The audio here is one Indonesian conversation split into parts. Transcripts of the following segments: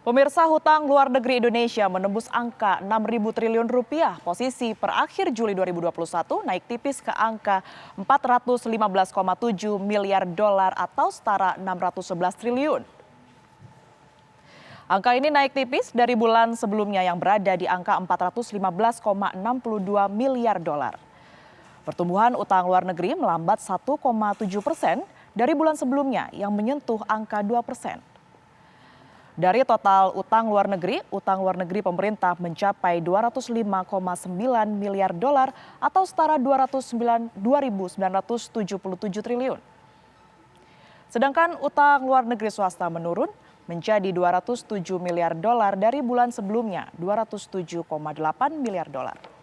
Pemirsa, hutang luar negeri Indonesia menembus angka 6.000 triliun rupiah. Posisi per akhir Juli 2021 naik tipis ke angka 415,7 miliar dolar atau setara 611 triliun. Angka ini naik tipis dari bulan sebelumnya yang berada di angka 415,62 miliar dolar. Pertumbuhan utang luar negeri melambat 1,7% dari bulan sebelumnya yang menyentuh angka 2%. Dari total utang luar negeri pemerintah mencapai 205,9 miliar dolar atau setara 2.977 triliun. Sedangkan utang luar negeri swasta menurun menjadi 207 miliar dolar dari bulan sebelumnya 207,8 miliar dolar.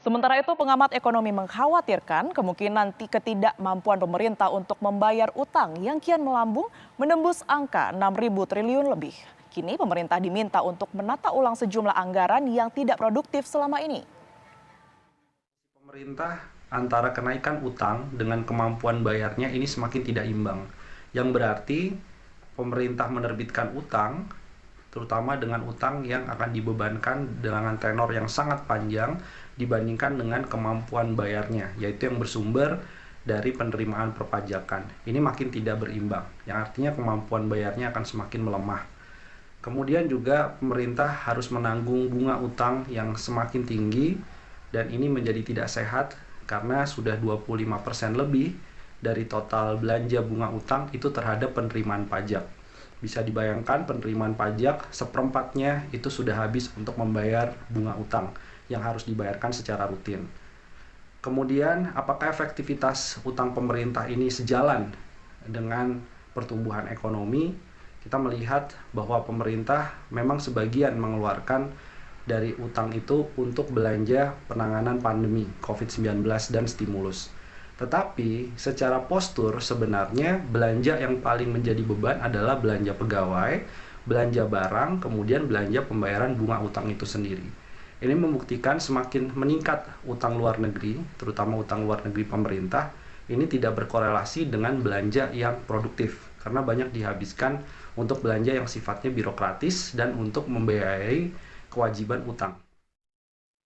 Sementara itu, pengamat ekonomi mengkhawatirkan kemungkinan ketidakmampuan pemerintah untuk membayar utang yang kian melambung menembus angka 6.000 triliun lebih. Kini pemerintah diminta untuk menata ulang sejumlah anggaran yang tidak produktif selama ini. Pemerintah antara kenaikan utang dengan kemampuan bayarnya ini semakin tidak imbang. Yang berarti pemerintah menerbitkan utang, terutama dengan utang yang akan dibebankan dengan tenor yang sangat panjang dibandingkan dengan kemampuan bayarnya, yaitu yang bersumber dari penerimaan perpajakan. Ini makin tidak berimbang, yang artinya kemampuan bayarnya akan semakin melemah. Kemudian juga pemerintah harus menanggung bunga utang yang semakin tinggi, dan ini menjadi tidak sehat karena sudah 25% lebih dari total belanja bunga utang itu terhadap penerimaan pajak. Bisa dibayangkan penerimaan pajak seperempatnya itu sudah habis untuk membayar bunga utang yang harus dibayarkan secara rutin. Kemudian, apakah efektivitas utang pemerintah ini sejalan dengan pertumbuhan ekonomi? Kita melihat bahwa pemerintah memang sebagian mengeluarkan dari utang itu untuk belanja penanganan pandemi COVID-19 dan stimulus. Tetapi secara postur sebenarnya belanja yang paling menjadi beban adalah belanja pegawai, belanja barang, kemudian belanja pembayaran bunga utang itu sendiri. Ini membuktikan semakin meningkat utang luar negeri, terutama utang luar negeri pemerintah, ini tidak berkorelasi dengan belanja yang produktif, karena banyak dihabiskan untuk belanja yang sifatnya birokratis dan untuk membiayai kewajiban utang.